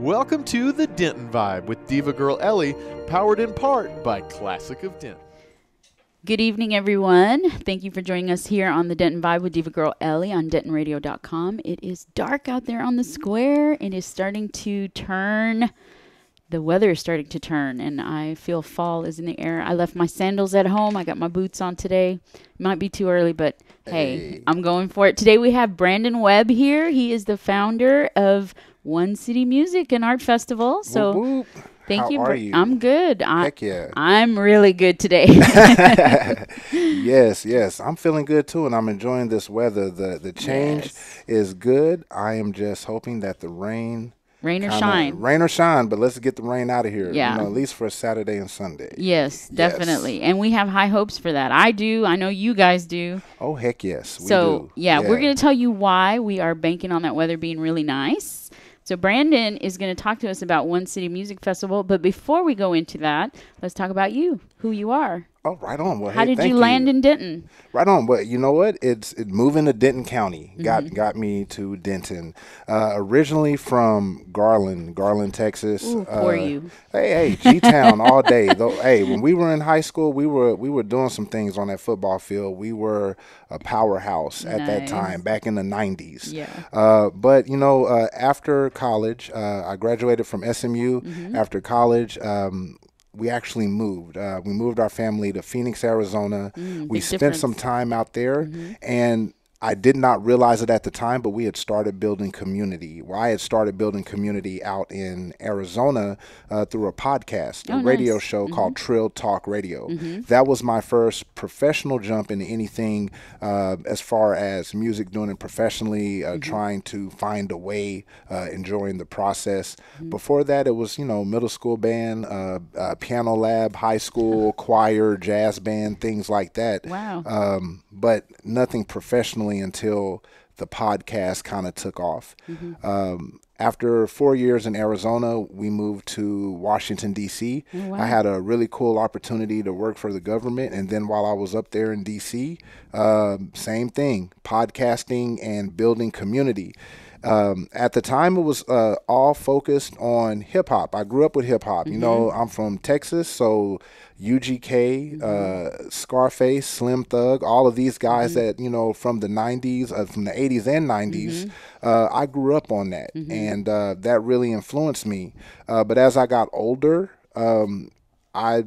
Welcome to the Denton Vibe with Diva Girl Ellie, powered in part by Classic of Denton. Good evening, everyone. Thank you for joining us here on the Denton Vibe with Diva Girl Ellie on DentonRadio.com. It is dark out there on the square. It is starting to turn. The weather is starting to turn, and I feel fall is in the air. I left my sandals at home. I got my boots on today. Might be too early, but hey, I'm going for it. Today we have Brandon Webb here. He is the founder of One City Music and Art Festival. So whoop, whoop. Thank you. How are you? I'm good. Heck yeah. I'm really good today. Yes. I'm feeling good too, and I'm enjoying this weather. The change is good. I am just hoping that the rain or shine. Rain or shine, but let's get the rain out of here. Yeah. At least for Saturday and Sunday. Yes, definitely. And we have high hopes for that. I do. I know you guys do. Oh, heck yes. We do. Yeah, we're going to tell you why we are banking on that weather being really nice. So Brandon is going to talk to us about One City Music Festival. But before we go into that, let's talk about you, who you are. Oh, right on. Well, how did you land in Denton? Right on. Well, you know what? It's moving to Denton County got me to Denton. Originally from Garland, Texas. Ooh, poor you. Hey, G-Town all day. Though, hey, when we were in high school, we were doing some things on that football field. We were a powerhouse at that time, back in the 90s. Yeah. But after college, I graduated from SMU. After college, we actually moved. We moved our family to Phoenix, Arizona. We spent some time out there, and I did not realize it at the time, but we had started building community. Well, I had started building community out in Arizona through a podcast, a radio show called Trill Talk Radio. That was my first professional jump into anything as far as music, doing it professionally, trying to find a way, enjoying the process. Before that, it was, middle school band, piano lab, high school, choir, jazz band, things like that. Wow. But nothing professionally until the podcast kind of took off. After 4 years in Arizona, we moved to Washington, D.C. Oh, wow. I had a really cool opportunity to work for the government. And then while I was up there in D.C., same thing, podcasting and building community. At the time, it was all focused on hip hop. I grew up with hip hop. I'm from Texas, so UGK, Scarface, Slim Thug, all of these guys that, from the 90s, from the 80s and 90s, I grew up on that. And that really influenced me. But as I got older, I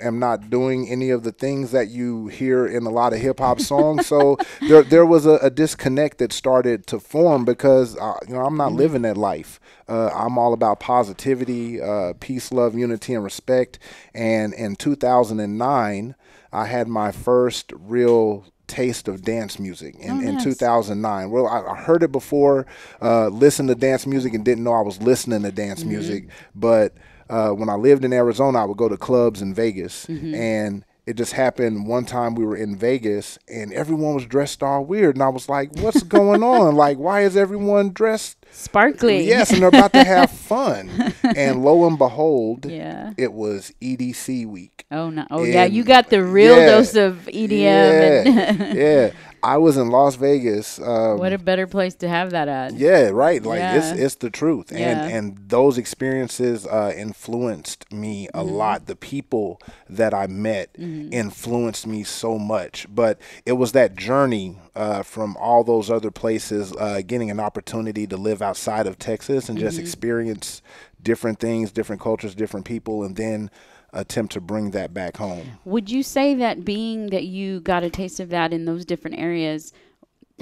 am not doing any of the things that you hear in a lot of hip hop songs. So there was a disconnect that started to form because, I'm not living that life. I'm all about positivity, peace, love, unity, and respect. And in 2009, I had my first real taste of dance music in 2009. Well, I heard it before, listened to dance music and didn't know I was listening to dance music. But when I lived in Arizona, I would go to clubs in Vegas, and it just happened one time we were in Vegas, and everyone was dressed all weird, and I was like, what's going on? Like, why is everyone dressed sparkly? Yes, and they're about to have fun. And lo and behold, it was EDC week. Oh, no. Oh, yeah, you got the real dose of EDM. Yeah. I was in Las Vegas. What a better place to have that at. Yeah, right. Like it's the truth. And those experiences influenced me a lot. The people that I met influenced me so much. But it was that journey from all those other places, getting an opportunity to live outside of Texas and just experience different things, different cultures, different people, and then attempt to bring that back home. Would you say that being that you got a taste of that in those different areas,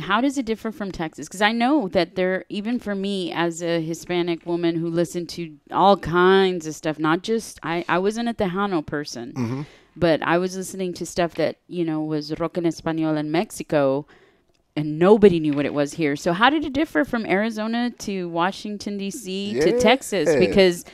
how does it differ from Texas? Because I know that there, even for me as a Hispanic woman who listened to all kinds of stuff, not just, I wasn't a Tejano person, but I was listening to stuff that, was rock en español in Mexico, and nobody knew what it was here. So how did it differ from Arizona to Washington, D.C. to Texas? Because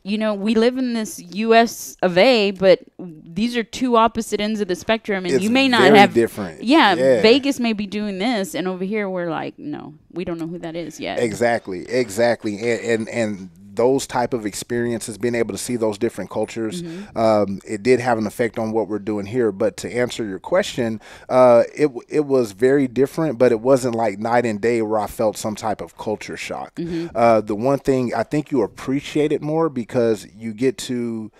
we live in this U.S. of A., but these are two opposite ends of the spectrum, and it's you may not very have different. Yeah, Vegas may be doing this, and over here we're like, no, we don't know who that is yet. Exactly, and those type of experiences, being able to see those different cultures, it did have an effect on what we're doing here. But to answer your question, it was very different, but it wasn't like night and day where I felt some type of culture shock. The one thing I think you appreciate it more because you get to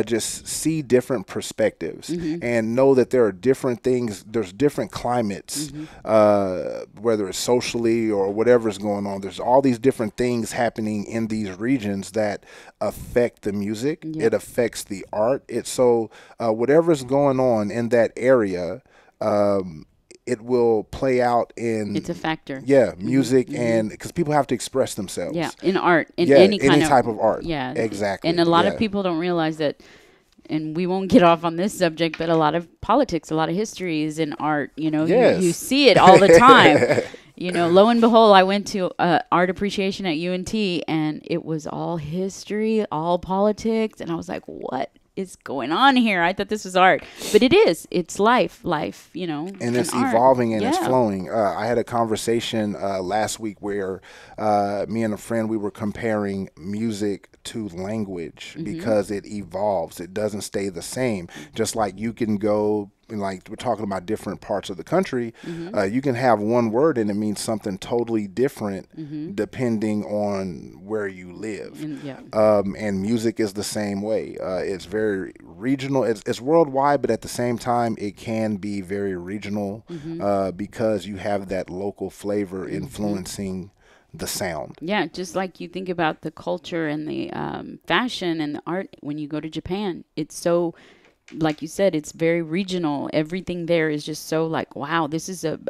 just see different perspectives and know that there are different things, there's different climates, whether it's socially or whatever's going on. There's all these different things happening in these regions that affect the music. It affects the art. Whatever's going on in that area, it will play out in. It's a factor. Yeah, music, and because people have to express themselves. Yeah, in art, in any type of art. Yeah, exactly. And a lot of people don't realize that. And we won't get off on this subject, but a lot of politics, a lot of history is in art. You know, you see it all the time. You know, lo and behold, I went to art appreciation at UNT, and it was all history, all politics, and I was like, what is going on here? I thought this was art, but it is. It's life, you know. And it's art. evolving and it's flowing. I had a conversation last week where me and a friend, we were comparing music to language because it evolves. It doesn't stay the same. Just like you can go, like we're talking about different parts of the country, you can have one word and it means something totally different depending on where you live. And music is the same way. It's very regional. It's worldwide, but at the same time, it can be very regional because you have that local flavor influencing the sound. Yeah, just like you think about the culture and the fashion and the art when you go to Japan. It's so, like you said, it's very regional. Everything there is just so like, wow, this is a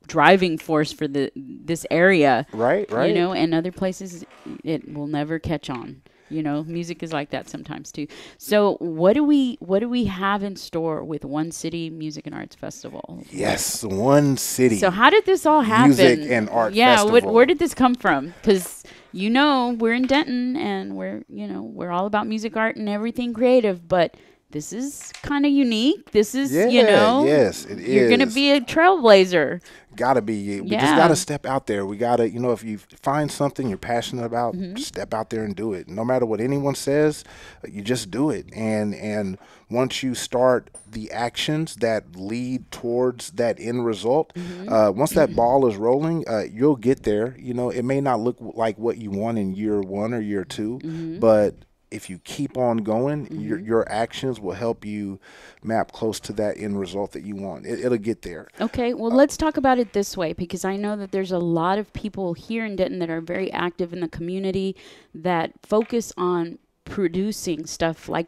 driving force for this area. Right. You know, and other places it will never catch on. You know, music is like that sometimes too. So what do we have in store with One City Music and Arts Festival? Yes, One City. So how did this all happen? Music and Art Festival. Yeah, where did this come from? Because you know we're in Denton and we're all about music, art, and everything creative, but this is kind of unique. This is, yes, it is. You're going to be a trailblazer. Gotta be. We just gotta step out there. We gotta, if you find something you're passionate about, step out there and do it. No matter what anyone says, you just do it. And once you start the actions that lead towards that end result, once that ball is rolling, you'll get there. You know, it may not look like what you want in year 1 or year 2, but if you keep on going, your actions will help you map close to that end result that you want. It'll get there. Okay, well, let's talk about it this way, because I know that there's a lot of people here in Denton that are very active in the community that focus on producing stuff like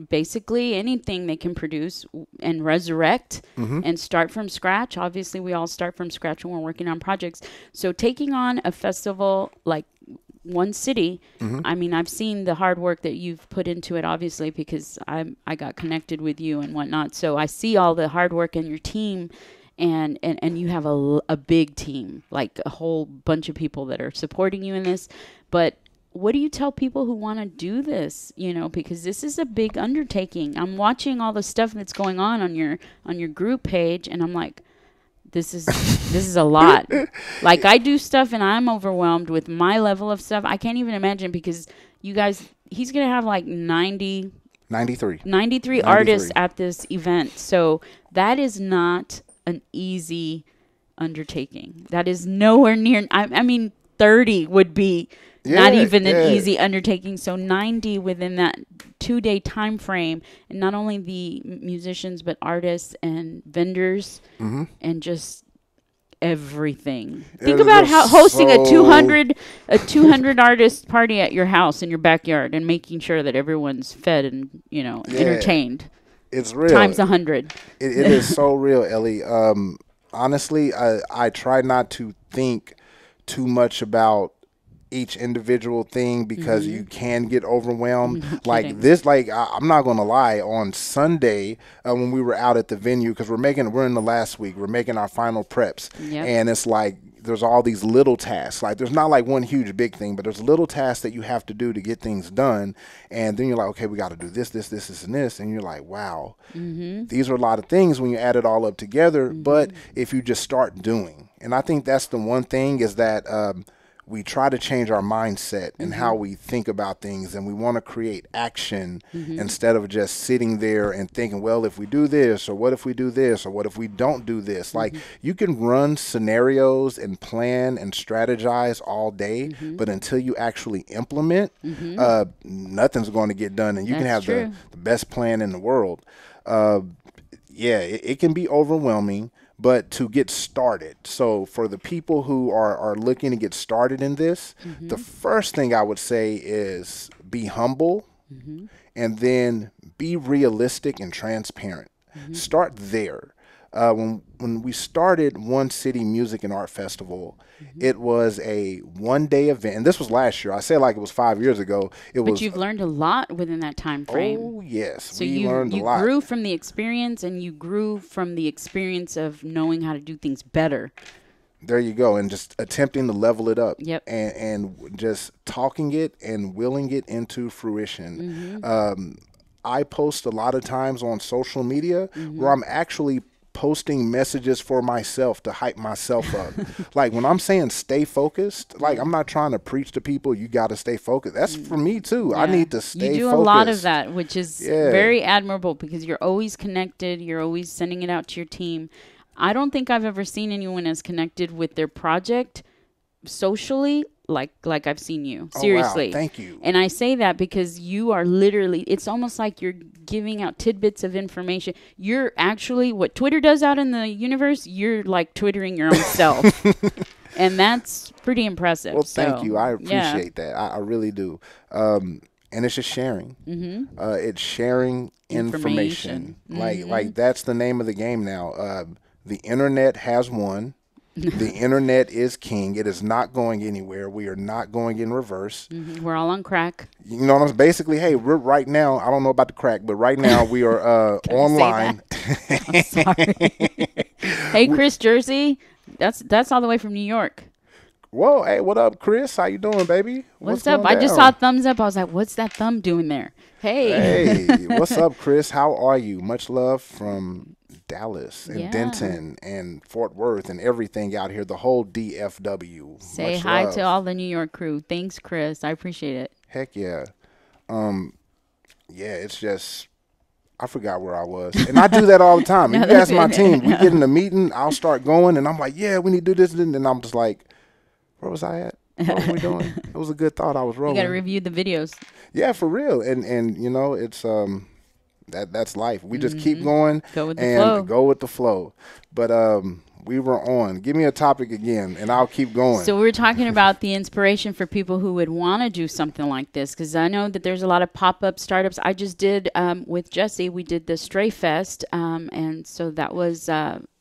basically anything they can produce and resurrect and start from scratch. Obviously, we all start from scratch when we're working on projects. So taking on a festival like One City, I mean, I've seen the hard work that you've put into it, obviously, because I got connected with you and whatnot. So I see all the hard work in your team, and you have a big team, like a whole bunch of people that are supporting you in this. But what do you tell people who want to do this? You know, because this is a big undertaking. I'm watching all the stuff that's going on your group page, and I'm like, this is a lot. Like, I do stuff and I'm overwhelmed with my level of stuff. I can't even imagine, because you guys, he's going to have like 93 artists at this event. So that is not an easy undertaking. That is nowhere near. I mean, 30 would be not even an easy undertaking. So 90 within that 2-day time frame, and not only the musicians but artists and vendors and just everything. Think about how hosting a 200 artist party at your house in your backyard and making sure that everyone's fed and entertained. It's real. Times 100. It is so real, Ellie. Honestly, I try not to think too much about each individual thing, because you can get overwhelmed. Like this, I'm not gonna lie, on Sunday when we were out at the venue, because we're in the last week, we're making our final preps, and it's like there's all these little tasks. Like, there's not like one huge big thing, but there's little tasks that you have to do to get things done. And then you're like, okay, we got to do this, and this, and you're like, wow, these are a lot of things when you add it all up together. But if you just start doing, and I think that's the one thing, is that we try to change our mindset and how we think about things, and we want to create action instead of just sitting there and thinking, well, if we do this, or what if we do this, or what if we don't do this. Like, you can run scenarios and plan and strategize all day, but until you actually implement, nothing's going to get done. And you can have the best plan in the world. Yeah, it can be overwhelming. But to get started, so for the people who are looking to get started in this, the first thing I would say is be humble, and then be realistic and transparent. Start there. When we started One City Music and Art Festival, it was a one-day event, and this was last year. I say like it was 5 years ago. But you've learned a lot within that time frame. Oh yes, so we learned a lot. You grew from the experience, and you grew from the experience of knowing how to do things better. There you go, and just attempting to level it up. Yep. And just talking it and willing it into fruition. I post a lot of times on social media where I'm actually posting messages for myself to hype myself up. Like, when I'm saying stay focused, like, I'm not trying to preach to people you got to stay focused. That's for me too. I need to stay focused. You do a lot of that, which is very admirable, because you're always connected. You're always sending it out to your team. I don't think I've ever seen anyone as connected with their project socially like I've seen you. Seriously. Oh, wow. Thank you. And I say that because you are literally, it's almost like you're giving out tidbits of information. You're actually, what Twitter does out in the universe, you're like Twittering your own self. And that's pretty impressive. Well, thank you. I appreciate that. I really do. And it's just sharing. It's sharing information. Like that's the name of the game now. The internet has won. The internet is king. It is not going anywhere. We are not going in reverse. We're all on crack. You know what I'm saying? Basically, hey, we're right now, I don't know about the crack, but right now we are online. I'm sorry. Hey, Chris Jersey, that's all the way from New York. Whoa, hey, what up, Chris? How you doing, baby? What's up? I just saw a thumbs up. I was like, what's that thumb doing there? Hey. Hey, what's up, Chris? How are you? Much love from Dallas and Denton and Fort Worth and everything out here, the whole DFW. Say Much hi love. to all the New York crew. Thanks, Chris. I appreciate it. Heck yeah. Yeah, it's just, I forgot where I was. And I do that all the time. You ask my team, we get in a meeting, I'll start going, and I'm like, yeah, we need to do this. And then I'm just like, where was I at? What were we doing? It was a good thought. I was rolling. You got to review the videos. Yeah, for real. And you know, it's that's life. We just keep going go with the flow. But we were on. Give me a topic again, and I'll keep going. So we're talking about the inspiration for people who would want to do something like this, because I know that there's a lot of pop-up startups. I just did with Jesse. We did the Stray Fest, and so that was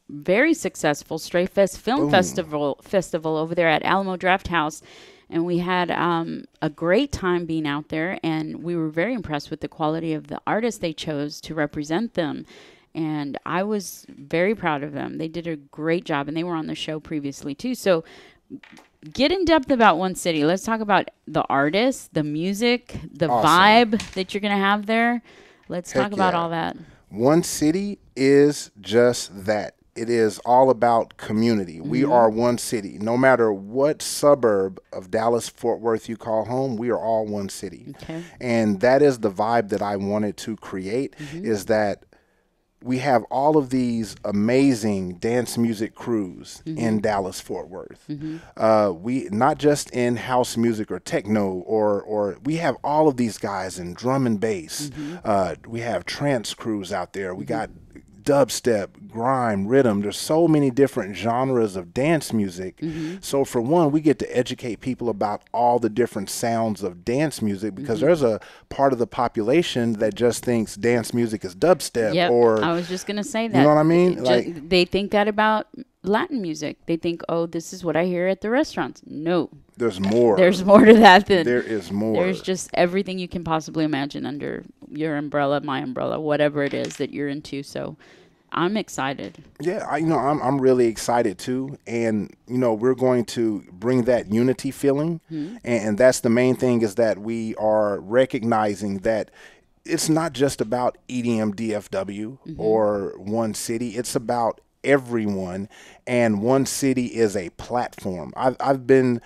very successful. Stray Fest Film Festival over there at Alamo Draft House. And we had a great time being out there, and we were very impressed with the quality of the artists they chose to represent them. And I was very proud of them. They did a great job, and they were on the show previously too. So get in depth about One City. Let's talk about the artists, the music, the vibe that you're going to have there. Let's talk about all that. One City is just that. It is all about community. We are one city. No matter what suburb of Dallas-Fort Worth you call home, we are all one city. Okay. And that is the vibe that I wanted to create, is that we have all of these amazing dance music crews in Dallas-Fort Worth. We not just in house music or techno, or we have all of these guys in drum and bass. We have trance crews out there. We got dubstep, grime, rhythm. There's so many different genres of dance music. So for one, we get to educate people about all the different sounds of dance music, because there's a part of the population that just thinks dance music is dubstep. Or I was just going to say that. You know what I mean? Like, they think that about Latin music. They think, oh, this is what I hear at the restaurants. No. There's more. There's more to that. There is more. There's just everything you can possibly imagine under your umbrella, my umbrella, whatever it is that you're into. So I'm excited. Yeah, I'm really excited too. And, we're going to bring that unity feeling. And that's the main thing, is that we are recognizing that it's not just about EDM DFW or One City. It's about everyone, and One City is a platform. I've been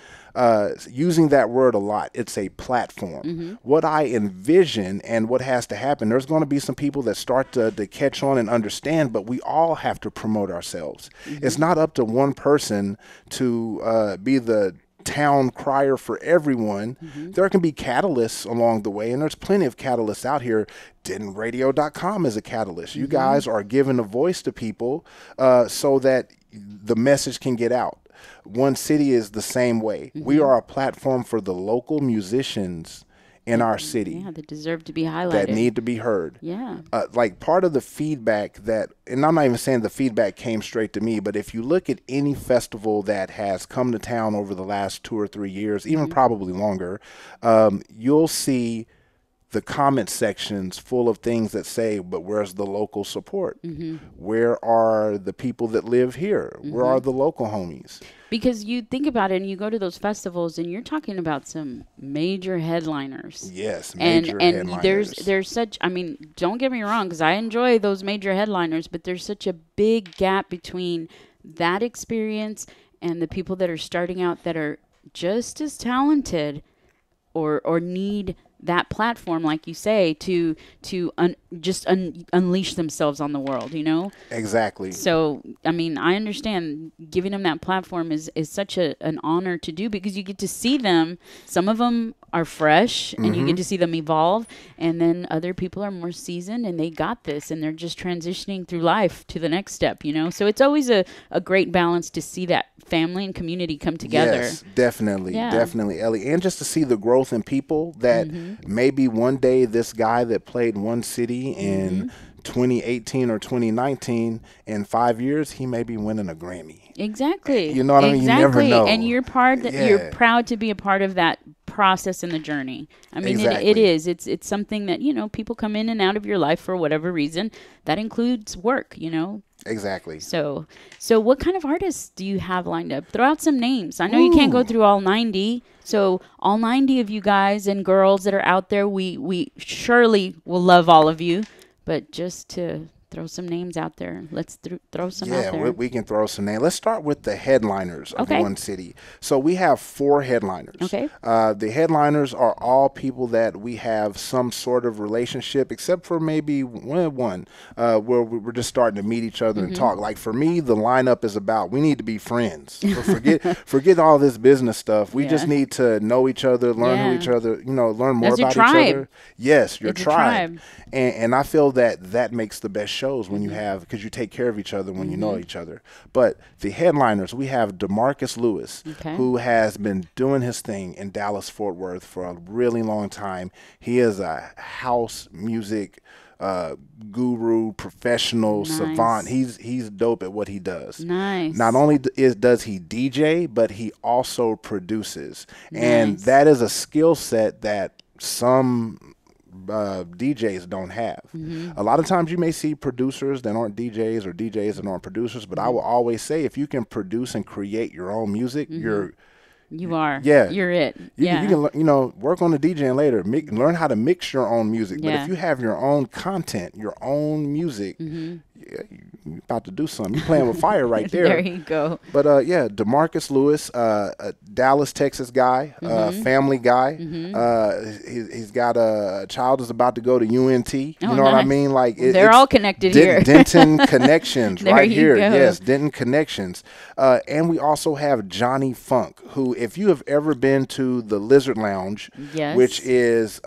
using that word a lot. It's a platform. What I envision and what has to happen, there's going to be some people that start to catch on and understand, but we all have to promote ourselves. It's not up to one person to be the town crier for everyone. There can be catalysts along the way, and there's plenty of catalysts out here. DentonRadio.com is a catalyst. You guys are giving a voice to people so that the message can get out. One City is the same way. We are a platform for the local musicians in our city. Yeah, that deserve to be highlighted. That need to be heard. Yeah. Like part of the feedback that, and I'm not even saying the feedback came straight to me, but if you look at any festival that has come to town over the last 2 or 3 years, even probably longer, you'll see the comment sections full of things that say, but where's the local support? Where are the people that live here? Where are the local homies? Because you think about it and you go to those festivals and you're talking about some major headliners. Yes, major headliners. And there's such, I mean, don't get me wrong, because I enjoy those major headliners, but there's such a big gap between that experience and the people that are starting out that are just as talented or need that platform, like you say, to unleash themselves on the world, you know? Exactly. So, I mean, I understand giving them that platform is such an honor to do, because you get to see them. Some of them are fresh and you get to see them evolve, and then other people are more seasoned and they got this and they're just transitioning through life to the next step, you know? So it's always a great balance to see that family and community come together. Yes, definitely. Definitely, Ellie. And just to see the growth in people that maybe one day this guy that played One City in 2018 or 2019, in 5 years, he may be winning a Grammy. Exactly. You know what I mean? You never know. And you're you're proud to be a part of that process in the journey. I mean, it is. It's something that, you know, people come in and out of your life for whatever reason. That includes work, you know. Exactly. So what kind of artists do you have lined up? Throw out some names. I know you can't go through all 90. So all 90 of you guys and girls that are out there, we surely will love all of you. But just to throw some names out there, let's throw some out there. Yeah, we can throw some names. Let's start with the headliners of One City. So we have 4 headliners. Okay. The headliners are all people that we have some sort of relationship, except for maybe one where we're just starting to meet each other and talk. Like for me, the lineup is about we need to be friends. So forget all this business stuff. We just need to know each other, learn who each other, you know, learn more about each other. Yes, your tribe. And I feel that makes the best shows when you have, because you take care of each other when you know each other. But the headliners, we have DeMarcus Lewis, who has been doing his thing in Dallas Fort Worth for a really long time. He is a house music guru, professional, savant. He's dope at what he does. Nice. Not only does he DJ, but he also produces. And that is a skill set that some DJs don't have. A lot of times you may see producers that aren't DJs or DJs that aren't producers, but I will always say if you can produce and create your own music, you're it. You can, you know, work on the DJing later. Learn how to mix your own music. But if you have your own content, your own music, you're about to do something. You're playing with fire right there. There you go. But DeMarcus Lewis, a Dallas, Texas guy, family guy. He's got a child is about to go to UNT. You know what I mean? Like they're all connected here. Denton connections right here. Go. Yes, Denton connections. And we also have Johnny Funk, who, if you have ever been to the Lizard Lounge, which is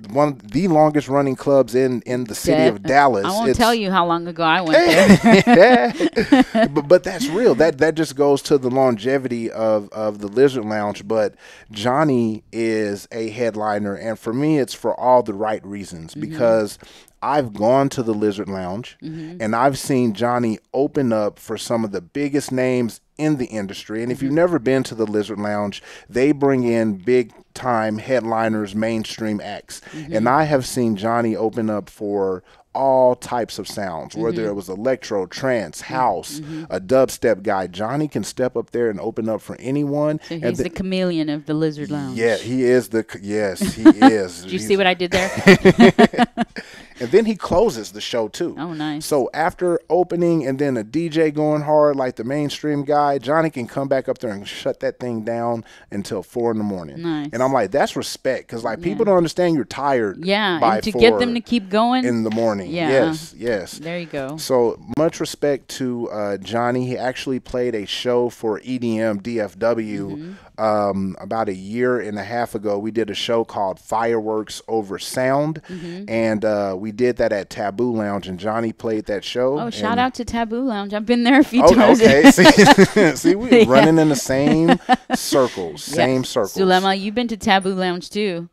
one of the longest running clubs in the city of Dallas. I won't tell you how long ago I went there. but that's real. That just goes to the longevity of the Lizard Lounge. But Johnny is a headliner, and for me, it's for all the right reasons, because I've gone to the Lizard Lounge and I've seen Johnny open up for some of the biggest names in the industry. And if you've never been to the Lizard Lounge, they bring in big time headliners, mainstream acts. And I have seen Johnny open up for all types of sounds, whether it was electro, trance, house, a dubstep guy. Johnny can step up there and open up for anyone. So he's the chameleon of the Lizard Lounge. Yeah, he is yes, he is. Did you see what I did there? And then he closes the show too. Oh, nice. So after opening and then a DJ going hard like the mainstream guy, Johnny can come back up there and shut that thing down until 4 in the morning. Nice. And I'm like, that's respect, because like people don't understand you're tired. Yeah, by and to 4 get them to keep going in the morning. Yeah. Yes. There you go. So much respect to Johnny. He actually played a show for EDM DFW about a year and a half ago. We did a show called Fireworks Over Sound, and we did that at Taboo Lounge, and Johnny played that show. Oh, shout out to Taboo Lounge. I've been there a few Oh, times. okay. See, we're running in the same circles. Same circles. Sulema, you've been to Taboo Lounge too.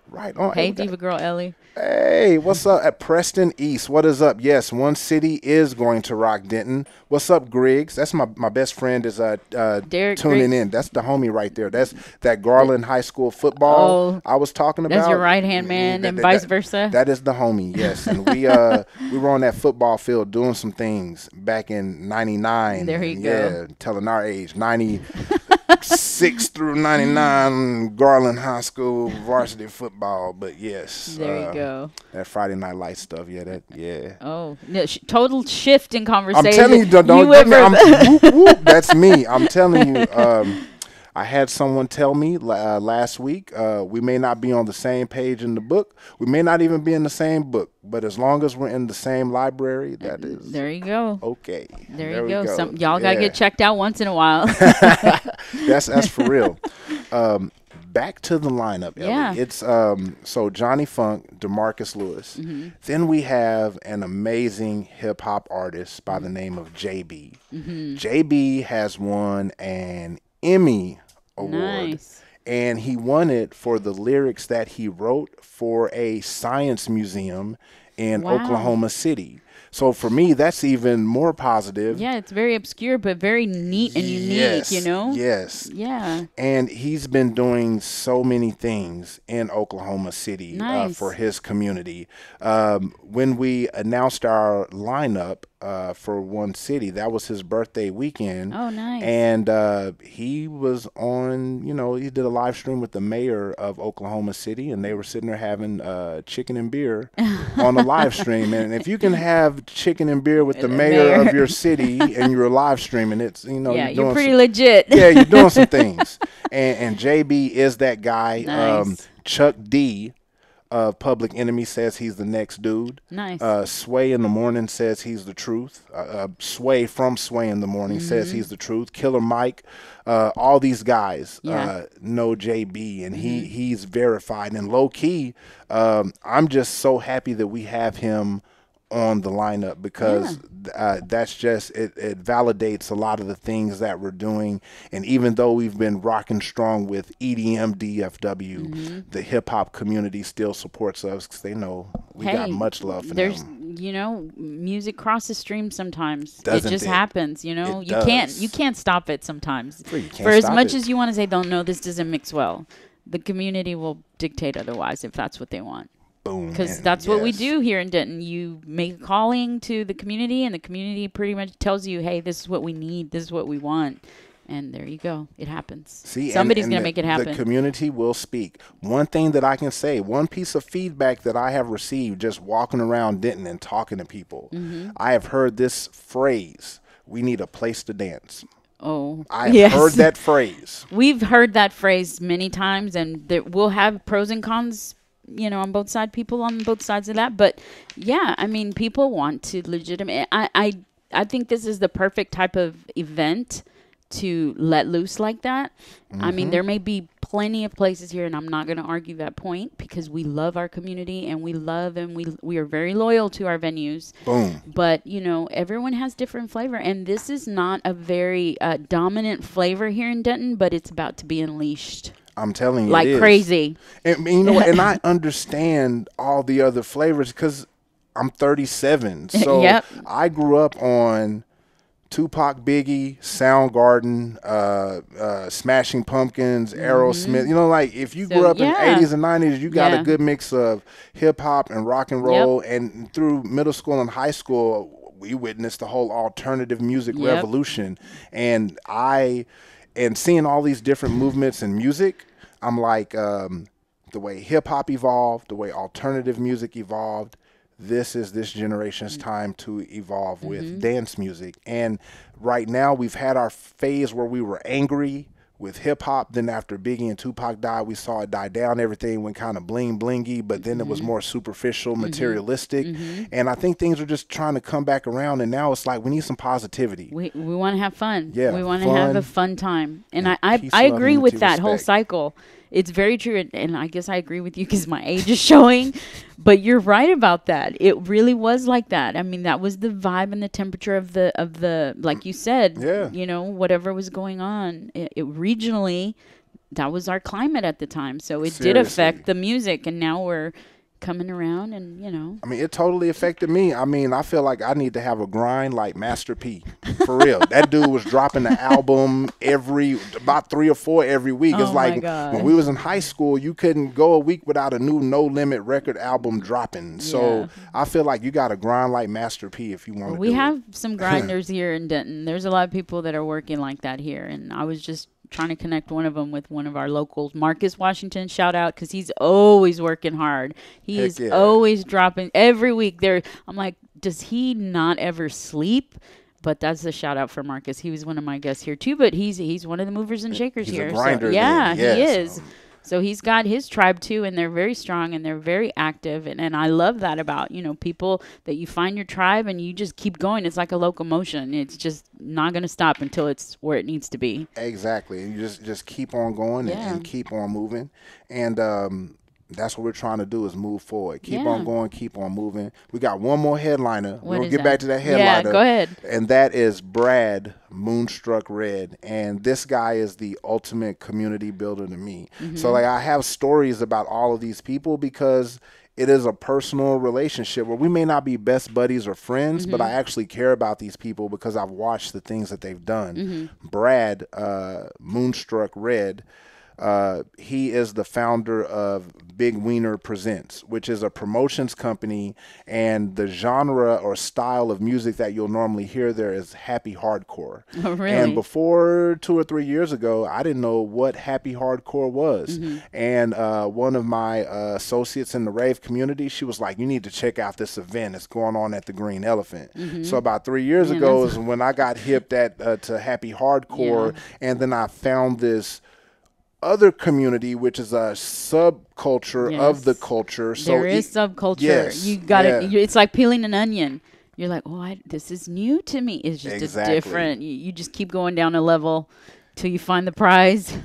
Right on. Hey, Diva Girl Ellie. Hey, what's up at Preston East? What is up? Yes, One City is going to rock Denton. What's up, Griggs? That's my best friend is Derek tuning Griggs. in. That's the homie right there. That's that Garland High School football I was talking about. That's your right-hand man and vice versa. That is the homie, yes. And we were on that football field doing some things back in 99. There you go. Yeah, telling our age. 96 through 99 Garland High School varsity football. But yes. There you go. That Friday Night Lights stuff, yeah. Oh, no, total shift in conversation. I'm telling you, don't get me. Whoop, whoop, that's me. I'm telling you. I had someone tell me last week, we may not be on the same page in the book. We may not even be in the same book, but as long as we're in the same library, that is there you go. Okay. There you go. Y'all gotta get checked out once in a while. That's for real. Back to the lineup, Ellie. Yeah. It's so Johnny Funk, DeMarcus Lewis. Then we have an amazing hip hop artist by the name of JB. JB has won an Emmy Award. Nice. And he won it for the lyrics that he wrote for a science museum in Oklahoma City. So for me, that's even more positive. Yeah, it's very obscure, but very neat and unique, you know? Yes. Yeah. And he's been doing so many things in Oklahoma City for his community. When we announced our lineup for One City, that was his birthday weekend. Oh, nice. And he was on, he did a live stream with the mayor of Oklahoma City, and they were sitting there having chicken and beer on a live stream. And if you can have chicken and beer with the mayor of your city and you're live streaming, it's, yeah, you're pretty legit. Yeah, you're doing some things. And JB is that guy. Nice. Chuck D of Public Enemy says he's the next dude. Nice. Sway in the Morning says he's the truth. Sway from Sway in the Morning says he's the truth. Killer Mike, all these guys know JB, and he's verified. And low key, I'm just so happy that we have him on the lineup, because that's just it validates a lot of the things that we're doing. And even though we've been rocking strong with EDM DFW, the hip hop community still supports us, because they know we got much love for them. Music crosses streams sometimes. Doesn't it just happens, you does. can't stop it sometimes. You can't for as stop much it. as you want to say, don't know, this doesn't mix well, the community will dictate otherwise if that's what they want. Because that's what we do here in Denton. You make a calling to the community, and the community pretty much tells you, hey, this is what we need, this is what we want. And there you go. It happens. See, somebody's going to make it happen. The community will speak. One thing that I can say, one piece of feedback that I have received just walking around Denton and talking to people, I have heard this phrase, we need a place to dance. Oh, I have heard that phrase. We've heard that phrase many times, and we'll have pros and cons, on both sides, people on both sides of that. But yeah, I mean, people want to legitimate. I think this is the perfect type of event to let loose like that. I mean, there may be plenty of places here, and I'm not going to argue that point, because we love our community, and we love, and we are very loyal to our venues. Boom. But, everyone has different flavor, and this is not a very dominant flavor here in Denton, but it's about to be unleashed. I'm telling you, like it is. Crazy. And and I understand all the other flavors, because I'm 37. So I grew up on Tupac, Biggie, Soundgarden, Smashing Pumpkins, Aerosmith. Like if you grew up in the 80s and 90s, you got a good mix of hip hop and rock and roll. And through middle school and high school, we witnessed the whole alternative music revolution. And seeing all these different movements in music, I'm like, the way hip hop evolved, the way alternative music evolved, this is this generation's time to evolve with dance music. And right now we've had our phase where we were angry with hip hop. Then after Biggie and Tupac died, we saw it die down. Everything went kind of bling blingy, but then it was more superficial, materialistic. And I think things are just trying to come back around. And now it's like we need some positivity. We want to have fun. Yeah, we want to have a fun time. And I peace, agree love, with unity, that whole respect. cycle. It's very true, and I guess I agree with you because my age is showing. But you're right about that. It really was like that. I mean, that was the vibe and the temperature of the like you said. Yeah. You know, whatever was going on, it regionally, that was our climate at the time. So it did affect the music, and now we're coming around, and you know. I mean, it totally affected me. I mean, I feel like I need to have a grind like Master P. For real. That dude was dropping the album about 3 or 4 every week. It's like when we was in high school, you couldn't go a week without a new No Limit record album dropping. So I feel like you got to grind like Master P if you want to do it. We have some grinders here in Denton. There's a lot of people that are working like that here, and I was just trying to connect one of them with one of our locals, Marcus Washington. Shout out, because he's always working hard. He's always dropping every week. I'm like, does he not ever sleep? But that's a shout out for Marcus. He was one of my guests here too. But he's one of the movers and shakers he's here. A grinder, so, yeah, yes. he is. So he's got his tribe too, and they're very strong and they're very active. And I love that about, you know, people that you find your tribe and you just keep going. It's like a locomotion. It's just not going to stop until it's where it needs to be. Exactly. You just keep on going and keep on moving. And that's what we're trying to do is move forward. Keep on going, keep on moving. We got one more headliner. We're going to get back to that headliner. Yeah, go ahead. And that is Brad Moonstruck Red. And this guy is the ultimate community builder to me. So like I have stories about all of these people because it is a personal relationship where we may not be best buddies or friends, but I actually care about these people because I've watched the things that they've done. Brad Moonstruck Red, he is the founder of Big Wiener Presents, which is a promotions company, and the genre or style of music that you'll normally hear there is happy hardcore. Oh, really? And before 2 or 3 years ago, I didn't know what happy hardcore was. And one of my associates in the rave community, she was like, you need to check out this event. It's going on at the Green Elephant. So about 3 years ago is when I got hipped to happy hardcore, and then I found this other community, which is a subculture of the culture. So there is subculture. You got it. It's like peeling an onion. You're like, oh, this is new to me. It's just a different. You just keep going down a level till you find the prize.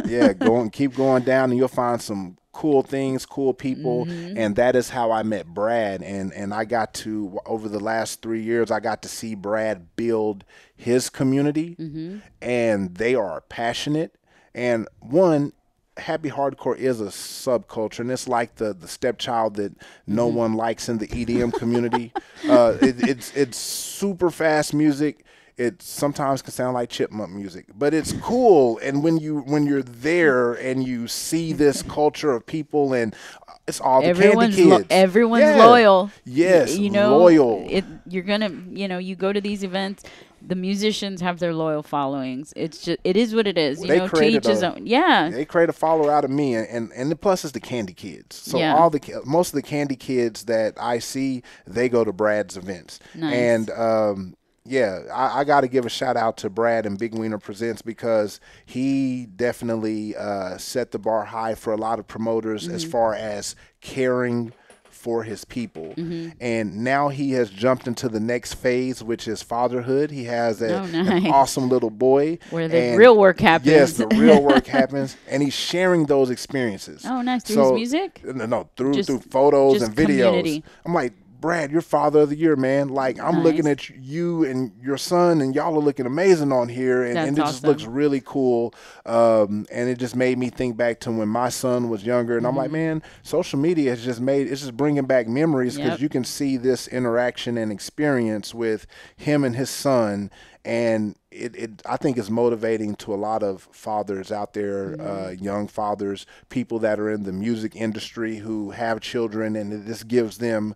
Keep going down, and you'll find some cool things, cool people, and that is how I met Brad. And I got to, over the last 3 years, I got to see Brad build his community, and they are passionate. And happy hardcore is a subculture, and it's like the stepchild that no one likes in the EDM community. It's super fast music. It sometimes can sound like chipmunk music, but it's cool. And when you're there and you see this culture of people, and it's all the candy kids. Everyone's loyal. Yes, you know, loyal. You're gonna, you go to these events. The musicians have their loyal followings. It is what it is. You know, to each his own. Yeah. They create a follower out of me, and the plus is the candy kids. So most of the candy kids that I see, they go to Brad's events. Nice. And I got to give a shout out to Brad and Big Wiener Presents because he definitely set the bar high for a lot of promoters as far as caring for his people. And now he has jumped into the next phase, which is fatherhood. He has an awesome little boy. Where the real work happens. Yes, the real work happens. And he's sharing those experiences. Oh, nice. Through his music? No, through photos and videos. Community. I'm like, Brad, you're father of the year, man. Like, I'm looking at you and your son, and y'all are looking amazing on here, and it just looks really cool. And it just made me think back to when my son was younger, and I'm like, man, social media has it's just bringing back memories because you can see this interaction and experience with him and his son, and I think it's motivating to a lot of fathers out there, young fathers, people that are in the music industry who have children, and this gives them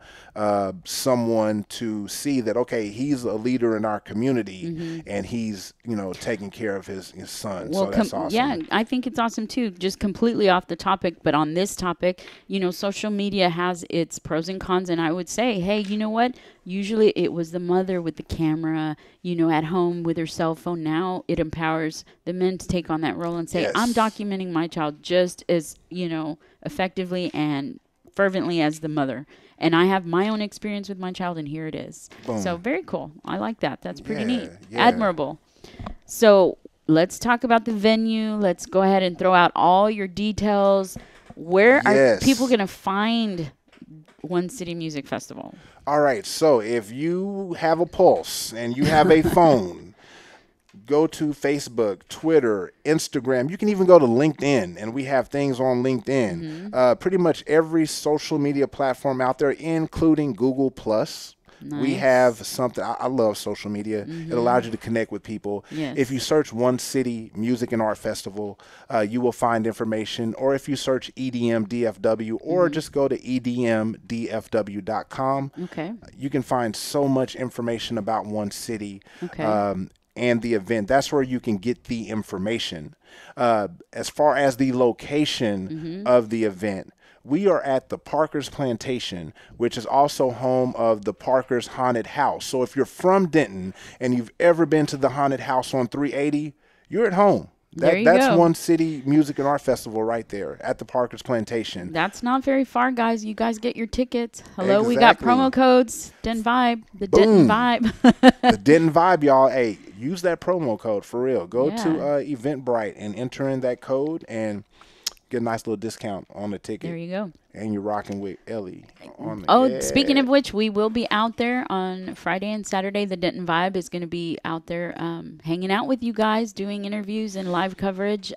someone to see that, okay, he's a leader in our community, and he's, taking care of his son. Well, so that's awesome. Yeah, I think it's awesome too. Just completely off the topic, but on this topic, social media has its pros and cons, and I would say, hey, you know what? Usually it was the mother with the camera, at home with her cell phone. Now it empowers the men to take on that role and say, Yes. I'm documenting my child just as, effectively and fervently as the mother. And I have my own experience with my child, and here it is. Boom. So very cool. I like that. That's pretty neat. Yeah. Admirable. So let's talk about the venue. Let's go ahead and throw out all your details. Where are Yes. people going to find One City Music Festival? All right, so if you have a pulse and you have a phone, go to Facebook, Twitter, Instagram. You can even go to LinkedIn, and we have things on LinkedIn. Pretty much every social media platform out there, including Google+. We have something. I love social media. It allows you to connect with people. Yes. If you search One City Music and Art Festival, you will find information. Or if you search EDM DFW, or just go to edmdfw.com, Okay. you can find so much information about One City. Okay. And the event. That's where you can get the information. As far as the location of the event, we are at the Parker's Plantation, which is also home of the Parker's Haunted House. So if you're from Denton and you've ever been to the Haunted House on 380, you're at home. There you That's go. One City Music and Art Festival right there at the Parker's Plantation. That's not very far, guys. You guys get your tickets. Hello, we got Exactly. promo codes. Denton Vibe. The Boom. Denton Vibe. The Denton Vibe, y'all. Hey, use that promo code for real. Go Yeah. to Eventbrite and enter in that code and get a nice little discount on the ticket. There you go. And you're rocking with Ellie. Speaking of which, we will be out there on Friday and Saturday. The Denton Vibe is going to be out there hanging out with you guys, doing interviews and live coverage.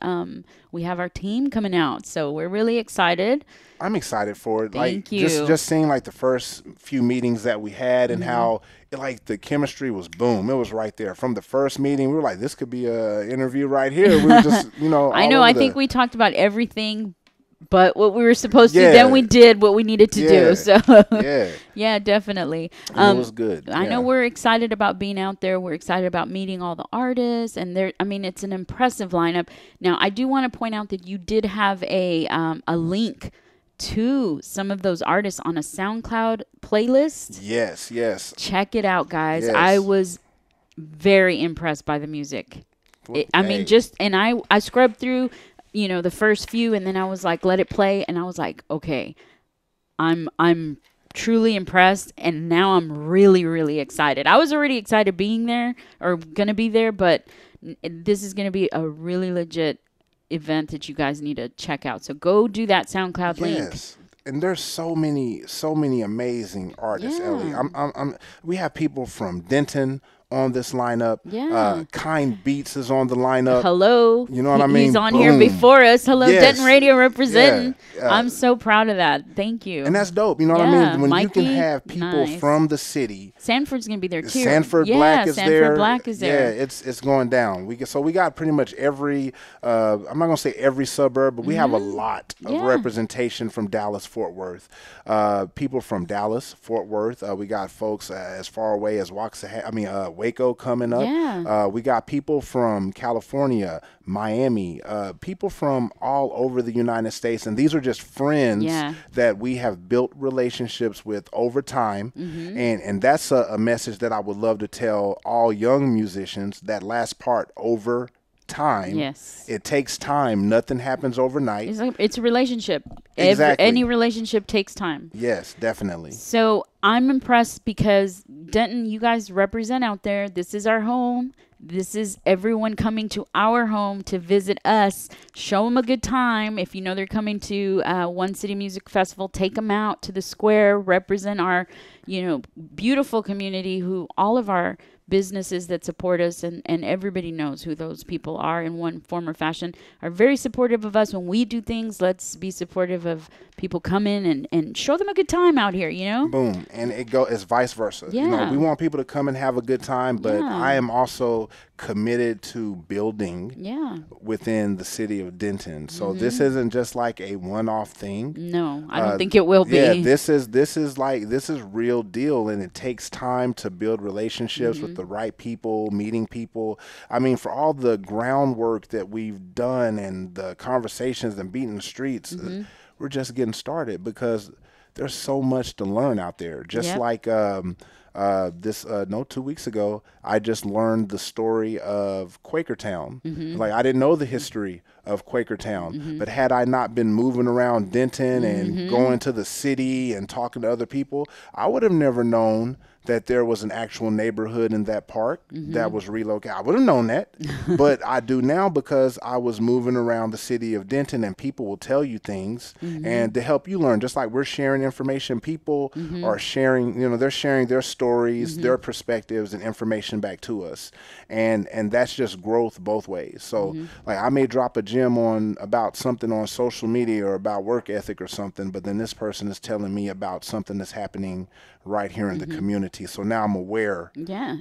We have our team coming out, so we're really excited. I'm excited for it. Thank you. Just seeing like the first few meetings that we had and how the chemistry was boom. It was right there from the first meeting. We were like, this could be a interview right here. We were just, I know. I think we talked about everything but what we were supposed to. Then we did what we needed to do. So yeah, definitely. It was good. I know we're excited about being out there. We're excited about meeting all the artists, and it's an impressive lineup. Now, I do want to point out that you did have a link to some of those artists on a SoundCloud playlist. Yes. Check it out, guys. Yes. I was very impressed by the music. I scrubbed through the first few, and then I was like, let it play, and I was like, okay, I'm truly impressed, and now I'm really, really excited. I was already excited being there, or gonna be there, but this is gonna be a really legit event that you guys need to check out. So go do that SoundCloud link. Yes. And there's so many amazing artists, Ellie. We have people from Denton on this lineup. Yeah. Kind Beats is on the lineup. Hello. You know what I mean? He's on here before us. Hello, Yes. Denton Radio representing. Yeah. I'm so proud of that. Thank you. And that's dope. You know what I Yeah, mean? When Mikey, you can have people nice. from the city. Sanford's going to be there too. Sanford Black is there. Sanford Black is there. Yeah, it's going down. We got pretty much every I'm not going to say every suburb, but we have a lot of representation from Dallas, Fort Worth. People from Dallas, Fort Worth. We got folks as far away as Waco coming up. Yeah. We got people from California, Miami, people from all over the United States, and these are just friends that we have built relationships with over time, and that's a message that I would love to tell all young musicians. That last part, over time. Yes. It takes time. Nothing happens overnight. It's a relationship. Exactly. Any relationship takes time. Yes, definitely. So I'm impressed because Denton, you guys represent out there. This is our home. This is everyone coming to our home to visit us. Show them a good time. If you know they're coming to One City Music Festival, take them out to the square. Represent our, beautiful community. Who all of our businesses that support us, and everybody knows who those people are in one form or fashion, are very supportive of us when we do things. Let's be supportive of people come in and show them a good time out here, Boom. And it's vice versa. Yeah. We want people to come and have a good time, but I am also committed to building within the city of Denton. So this isn't just like a one-off thing. No, I don't think it will be. Yeah, this is real deal, and it takes time to build relationships with the right people, meeting people. I mean, for all the groundwork that we've done and the conversations and beating the streets, we're just getting started because there's so much to learn out there. Just like 2 weeks ago, I just learned the story of Quakertown. Like, I didn't know the history of Quakertown, but had I not been moving around Denton and going to the city and talking to other people, I would have never known that there was an actual neighborhood in that park that was relocated. I would have known that, but I do now because I was moving around the city of Denton, and people will tell you things and to help you learn. Just like we're sharing information, people are sharing, they're sharing their stories, their perspectives and information back to us. And that's just growth both ways. So like, I may drop a gem about something on social media or about work ethic or something, but then this person is telling me about something that's happening right here in the community. So now I'm aware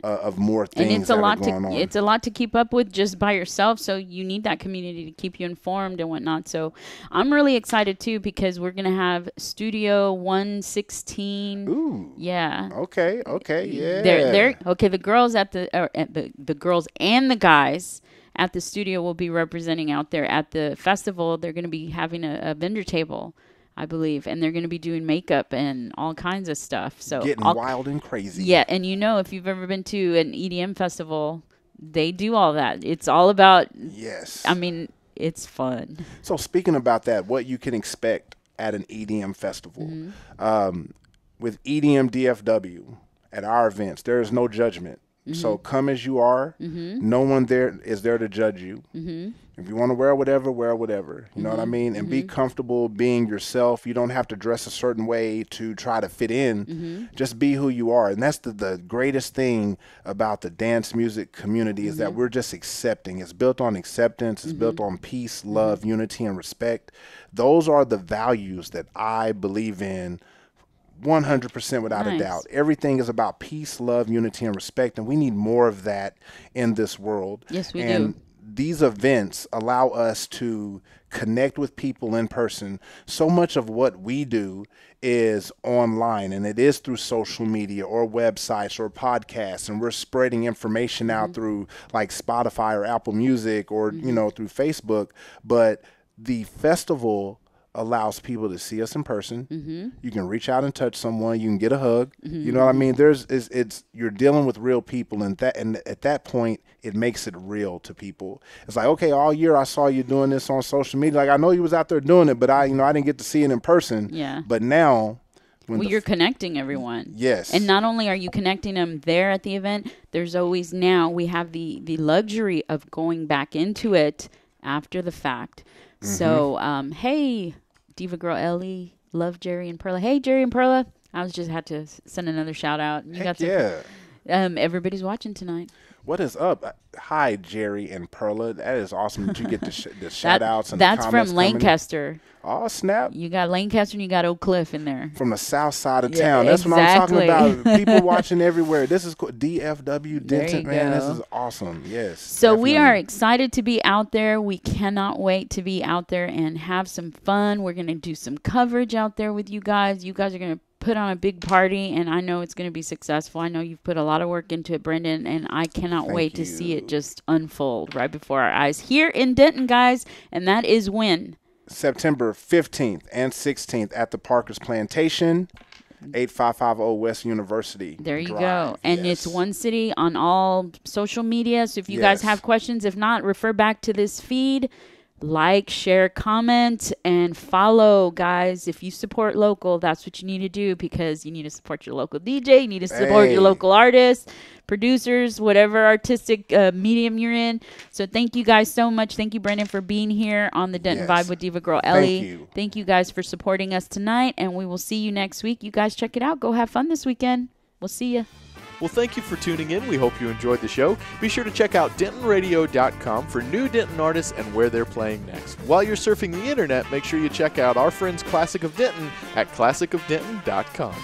of more things and it's that are going on. It's a lot to keep up with just by yourself. So you need that community to keep you informed and whatnot. So I'm really excited too, because we're going to have Studio 116. Ooh. Yeah. Okay. Yeah. They're okay. The girls the girls and the guys at the studio will be representing out there at the festival. They're going to be having a vendor table, I believe, and they're going to be doing makeup and all kinds of stuff. So getting wild and crazy. Yeah, and if you've ever been to an EDM festival, they do all that. It's all about. Yes. I mean, it's fun. So speaking about that, what you can expect at an EDM festival, with EDM DFW at our events, there is no judgment. So come as you are. No one there is there to judge you. If you want to wear whatever. You know what I mean? And be comfortable being yourself. You don't have to dress a certain way to try to fit in. Just be who you are. And that's the greatest thing about the dance music community is that we're just accepting. It's built on acceptance. It's built on peace, love, unity, and respect. Those are the values that I believe in 100% without a doubt. Everything is about peace, love, unity, and respect, and we need more of that in this world. Yes, we do. These events allow us to connect with people in person. So much of what we do is online, and it is through social media or websites or podcasts, and we're spreading information out through like Spotify or Apple Music or through Facebook. But the festival allows people to see us in person. You can reach out and touch someone. You can get a hug. You know what I mean? You're dealing with real people, and at that point, it makes it real to people. It's like, okay, all year I saw you doing this on social media. Like, I know you was out there doing it, but I didn't get to see it in person. Yeah. But now, you're connecting everyone. Yes. And not only are you connecting them there at the event, there's always we have the luxury of going back into it after the fact. So, hey, Diva Girl Ellie, love Jerry and Perla. Hey, Jerry and Perla. I just had to send another shout out. Everybody's watching tonight. What is up? Hi, Jerry and Perla. That is awesome that you get the shout outs and that's the comments from Lancaster. Oh, snap. You got Lancaster and you got Oak Cliff in there. From the south side of town. That's what I'm talking about. People watching everywhere. This is cool. DFW, Denton. Man, this is awesome. Yes. So definitely. We are excited to be out there. We cannot wait to be out there and have some fun. We're going to do some coverage out there with you guys. You guys are going to put on a big party, and I know it's going to be successful. I know you've put a lot of work into it, Brendan, and I cannot wait to see it just unfold right before our eyes here in Denton, guys. And that is when? September 15th and 16th at the Parker's Plantation, 8550 West University. There you go. And it's One City on all social media. So if you guys have questions, if not, refer back to this feed. Like, share, comment, and follow, guys. If you support local, that's what you need to do, because you need to support your local DJ. You need to support your local artists, producers, whatever artistic medium you're in. So thank you guys so much. Thank you, Brendan, for being here on the Denton Vibe with Diva Girl Ellie. Thank you guys for supporting us tonight, and we will see you next week. You guys check it out. Go have fun this weekend. We'll see you. Well, thank you for tuning in. We hope you enjoyed the show. Be sure to check out DentonRadio.com for new Denton artists and where they're playing next. While you're surfing the internet, make sure you check out our friends Classic of Denton at ClassicofDenton.com.